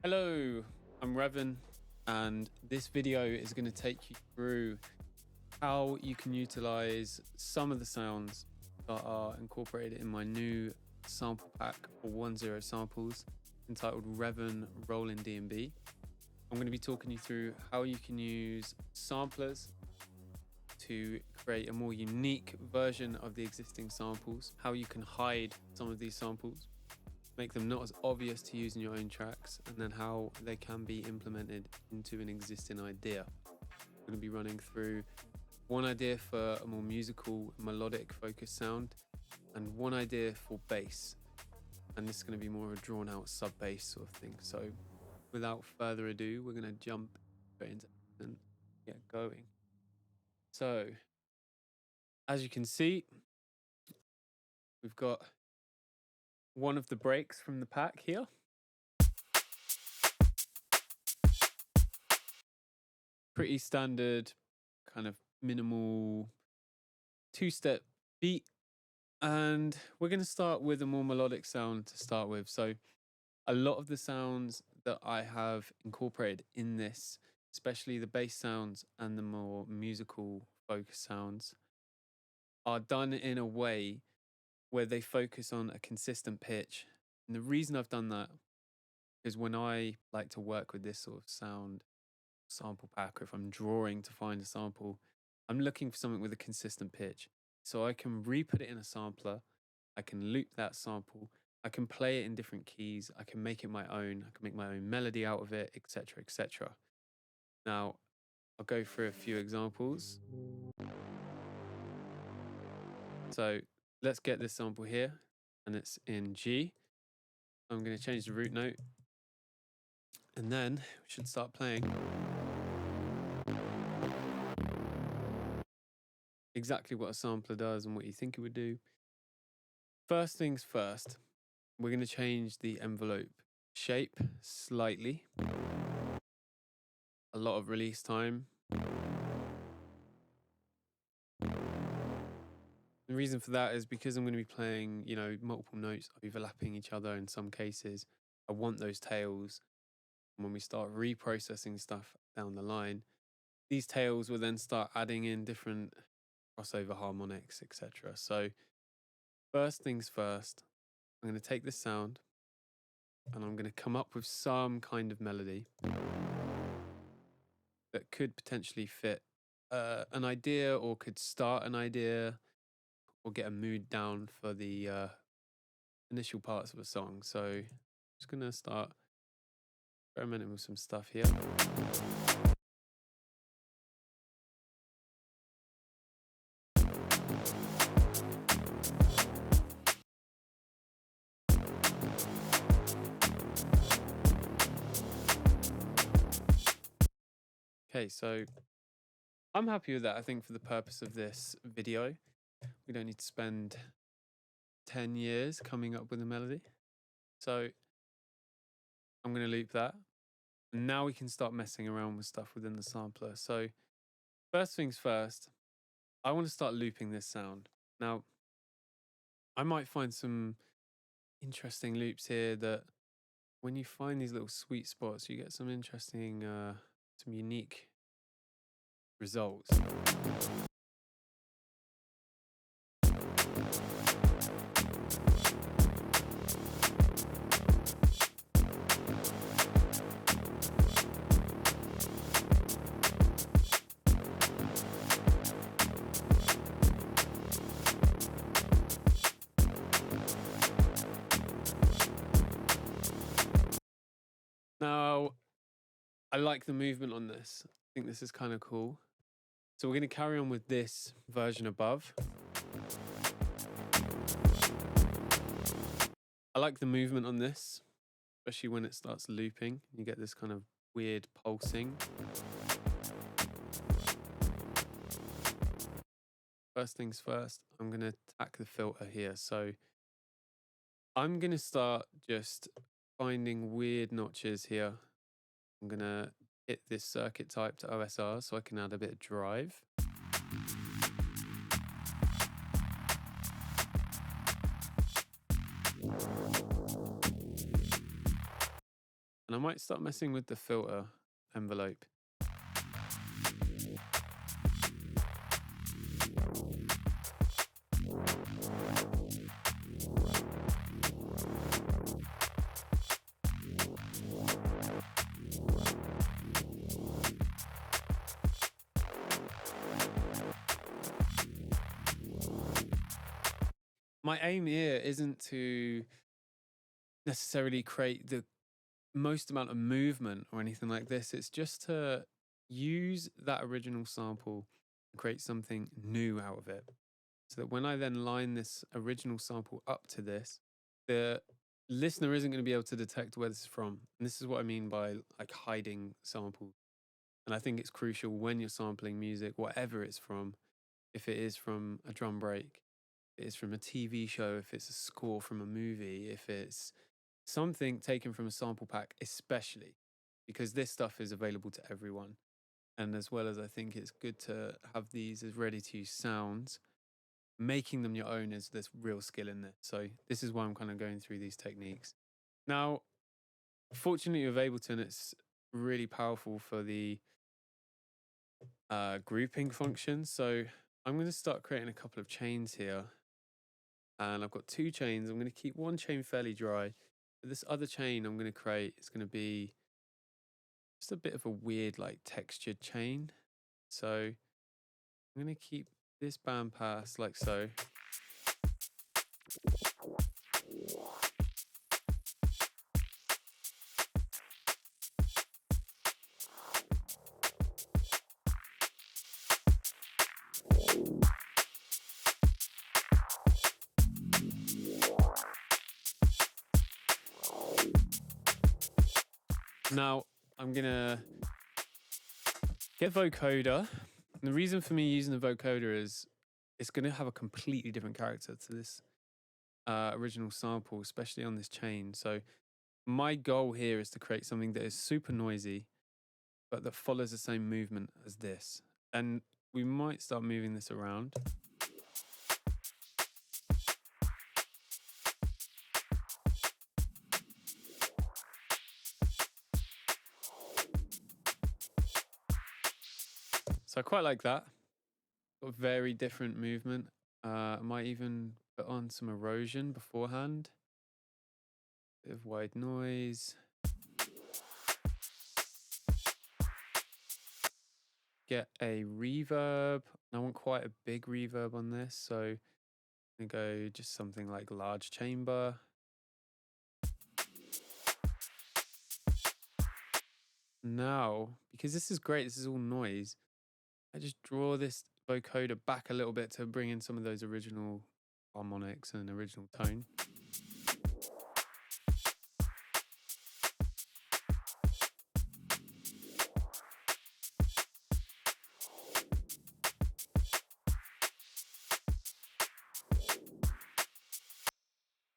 Hello, I'm Revan, and this video is going to take you through how you can utilize some of the sounds that are incorporated in my new sample pack for OneZero samples entitled Revan Rolling DnB. I'm going to be talking you through how you can use samplers to create a more unique version of the existing samples, how you can hide some of these samples, make them not as obvious to use in your own tracks, and then how they can be implemented into an existing idea. I'm going to be running through one idea for a more musical, melodic focused sound, and one idea for bass. And this is going to be more of a drawn out sub bass sort of thing. So without further ado, we're going to jump straight into it and get going. So as you can see, we've got one of the breaks from the pack here. Pretty standard, kind of minimal two-step beat. And we're going to start with a more melodic sound to start with. So a lot of the sounds that I have incorporated in this, especially the bass sounds and the more musical focus sounds, are done in a way where they focus on a consistent pitch. And the reason I've done that is when I like to work with this sort of sound sample pack, or if I'm drawing to find a sample, I'm looking for something with a consistent pitch. So I can re-put it in a sampler, I can loop that sample, I can play it in different keys, I can make it my own, I can make my own melody out of it, etc., etc. Now, I'll go through a few examples. So let's get this sample here, and it's in G. I'm going to change the root note, and then we should start playing exactly what a sampler does and what you think it would do. First things first, we're going to change the envelope shape slightly. A lot of release time. The reason for that is because I'm going to be playing, multiple notes overlapping each other in some cases. I want those tails. And when we start reprocessing stuff down the line, these tails will then start adding in different crossover harmonics, etc. So first things first, I'm going to take this sound and I'm going to come up with some kind of melody that could potentially fit an idea, or could start an idea, or get a mood down for the initial parts of a song. So I'm just going to start experimenting with some stuff here. Okay, so I'm happy with that. I think for the purpose of this video, we don't need to spend 10 years coming up with a melody. So I'm going to loop that. And now we can start messing around with stuff within the sampler. So first things first, I want to start looping this sound. Now, I might find some interesting loops here that when you find these little sweet spots, you get some interesting, some unique results. Now, I like the movement on this. I think this is kind of cool. So we're going to carry on with this version above. I like the movement on this, especially when it starts looping. You get this kind of weird pulsing. First things first, I'm going to tack the filter here. So I'm going to start just finding weird notches here. I'm going to hit this circuit type to OSR so I can add a bit of drive. And I might start messing with the filter envelope. My aim here isn't to necessarily create the most amount of movement or anything like this. It's just to use that original sample and create something new out of it. So that when I then line this original sample up to this, the listener isn't going to be able to detect where this is from. And this is what I mean by like hiding samples. And I think it's crucial when you're sampling music, whatever it's from, if it is from a drum break, if it is from a TV show, if it's a score from a movie, if it's something taken from a sample pack, especially because this stuff is available to everyone. And as well as I think it's good to have these as ready to use sounds, making them your own is this real skill in this. So this is why I'm kind of going through these techniques. Now, fortunately with Ableton, it's really powerful for the grouping function. So I'm going to start creating a couple of chains here. And I've got 2 chains. I'm going to keep one chain fairly dry. But this other chain I'm going to create is going to be just a bit of a weird like textured chain. So I'm going to keep this bandpass like so. Now I'm going to get vocoder. And the reason for me using the vocoder is it's going to have a completely different character to this original sample, especially on this chain. So my goal here is to create something that is super noisy, but that follows the same movement as this. And we might start moving this around. So I quite like that. Got very different movement. I might even put on some erosion beforehand. Bit of white noise. Get a reverb. I want quite a big reverb on this, so I'm gonna go just something like large chamber. Now, because this is great, this is all noise, I just draw this vocoder back a little bit to bring in some of those original harmonics and original tone.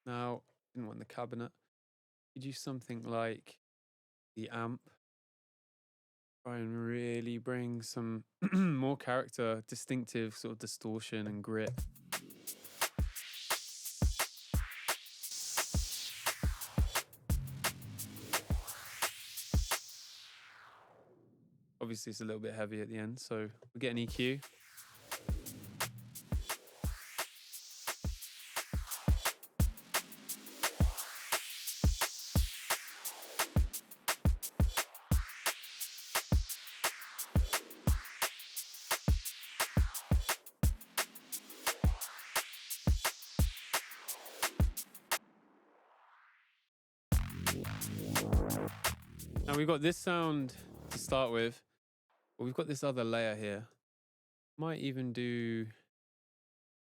Now, didn't want the cabinet. You do something like the amp. Try and really bring some more character, distinctive sort of distortion and grit. Obviously, it's a little bit heavy at the end, so we'll get an EQ. Now we've got this sound to start with, but we've got this other layer here. Might even do,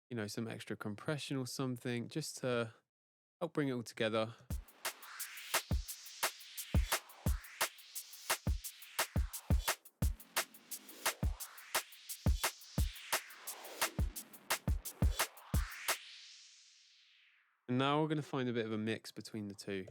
you know, some extra compression or something just to help bring it all together. And now we're going to find a bit of a mix between the two.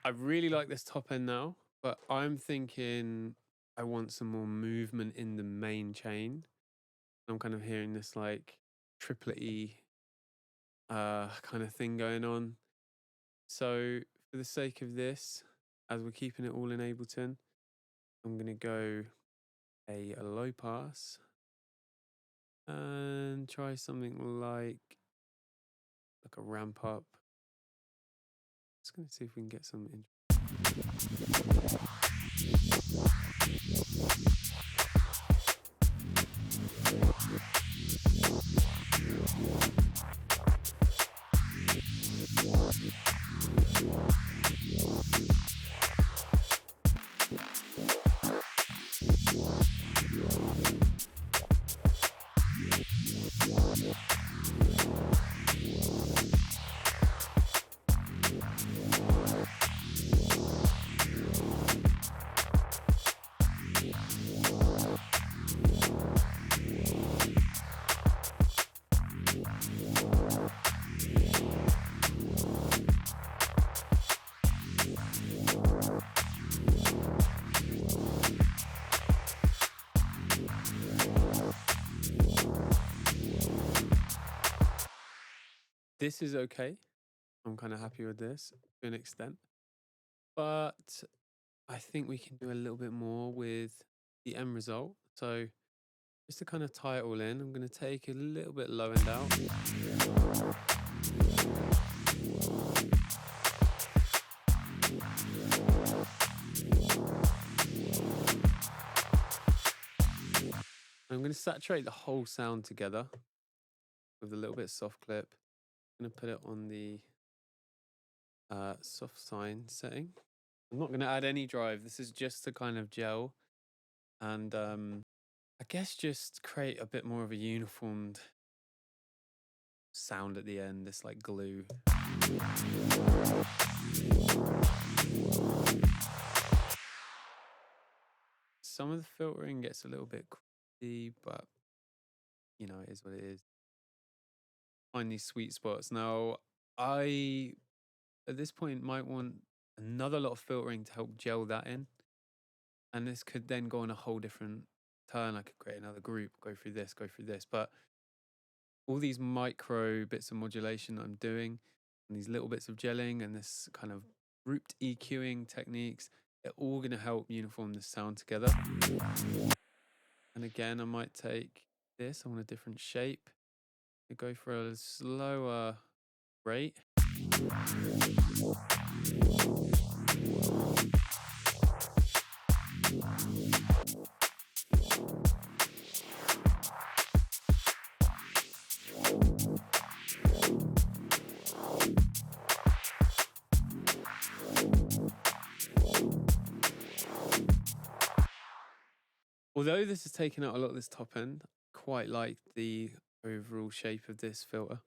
I really like this top end now, but I'm thinking I want some more movement in the main chain. I'm kind of hearing this like triplet-y kind of thing going on. So for the sake of this, as we're keeping it all in Ableton, I'm going to go a low pass and try something like a ramp up. Just going to see if we can get some This is okay. I'm kind of happy with this to an extent. But I think we can do a little bit more with the end result. So just to kind of tie it all in, I'm going to take a little bit low end out. I'm going to saturate the whole sound together with a little bit of soft clip. I'm going to put it on the soft sine setting. I'm not going to add any drive. This is just to kind of gel and I guess just create a bit more of a uniformed sound at the end, this like glue. Some of the filtering gets a little bit crazy, but you know, it is what it is. Find these sweet spots. Now, I at this point might want another lot of filtering to help gel that in. And this could then go on a whole different turn. I could create another group, go through this. But all these micro bits of modulation I'm doing, and these little bits of gelling and this kind of grouped EQing techniques, they're all going to help uniform the sound together. And again, I might take this, I want a different shape. I go for a slower rate. Although this has taken out a lot of this top end, I quite like the overall shape of this filter.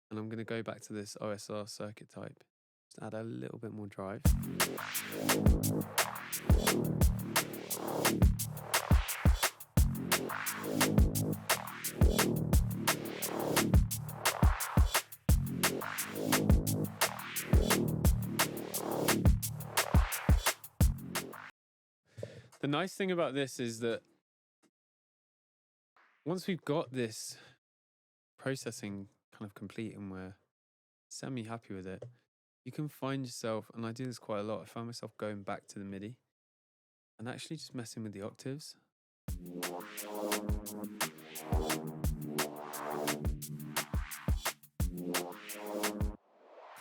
And I'm going to go back to this OSR circuit type. Just add a little bit more drive. The nice thing about this is that once we've got this processing kind of complete and we're semi-happy with it, you can find yourself, and I do this quite a lot, I found myself going back to the MIDI and actually just messing with the octaves.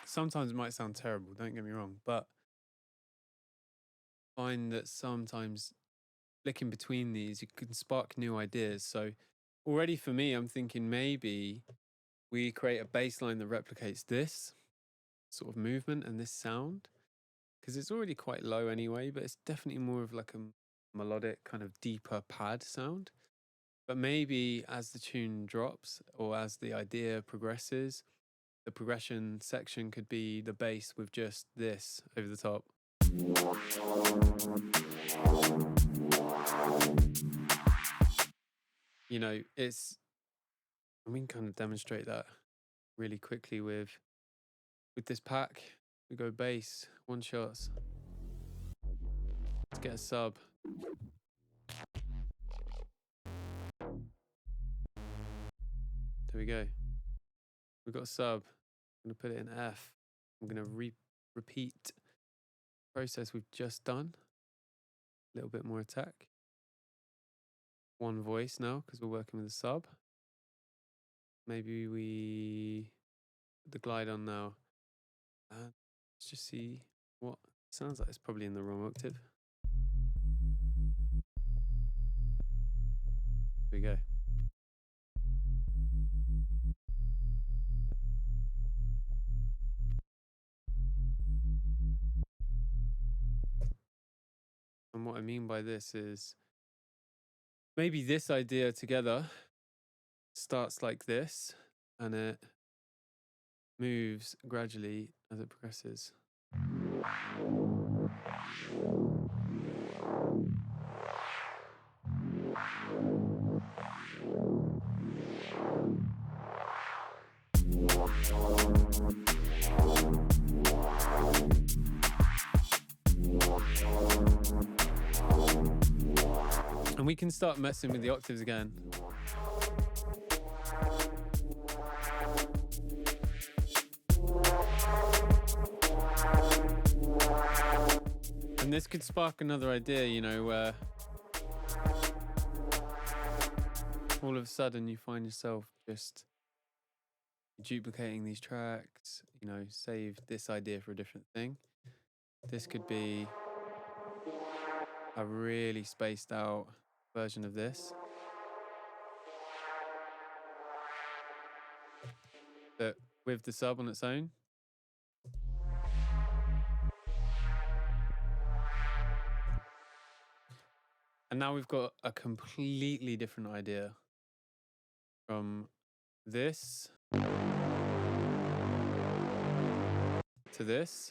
Sometimes it might sound terrible, don't get me wrong, but I find that sometimes flicking between these, you can spark new ideas. So already for me, I'm thinking maybe we create a bass line that replicates this sort of movement and this sound, because it's already quite low anyway, but it's definitely more of like a melodic kind of deeper pad sound. But maybe as the tune drops or as the idea progresses, the progression section could be the bass with just this over the top. You know, we can kind of demonstrate that really quickly with this pack. We go bass, one shots. Let's get a sub. we go. We've got a sub. I'm going to put it in F. I'm going to repeat the process we've just done. A little bit more attack. One voice now because we're working with a sub. Maybe we put the glide on now. And let's just see what it sounds like. It's probably in the wrong octave. Here we go. And what I mean by this is maybe this idea together starts like this and it moves gradually as it progresses. And we can start messing with the octaves again. And this could spark another idea, you know, where all of a sudden you find yourself just duplicating these tracks, you know, save this idea for a different thing. This could be a really spaced out version of this. But with the sub on its own. And now we've got a completely different idea from this to this.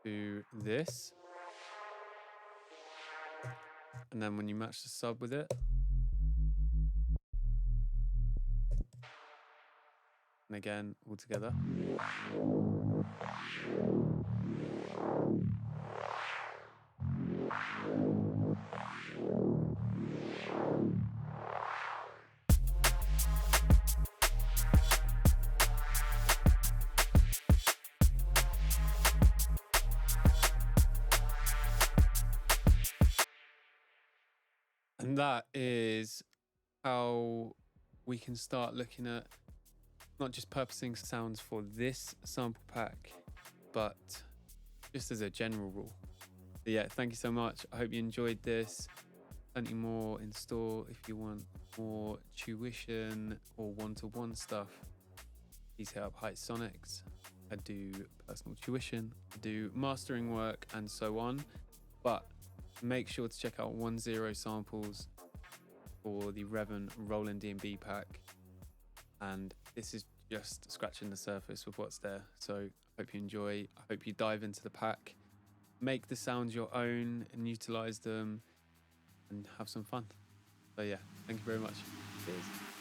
To this. And then when you match the sub with it. And again, all together. And that is how we can start looking at not just purposing sounds for this sample pack, but just as a general rule. So yeah, thank you so much. I hope you enjoyed this. Plenty more in store. If you want more tuition or one-to-one stuff, please hit up Heights Sonics. I do personal tuition, I do mastering work and so on. But make sure to check out OneZero samples for the Revan Roland DnB pack. And this is just scratching the surface with what's there. So I hope you enjoy. I hope you dive into the pack, make the sounds your own and utilize them and have some fun. So yeah, thank you very much. Cheers.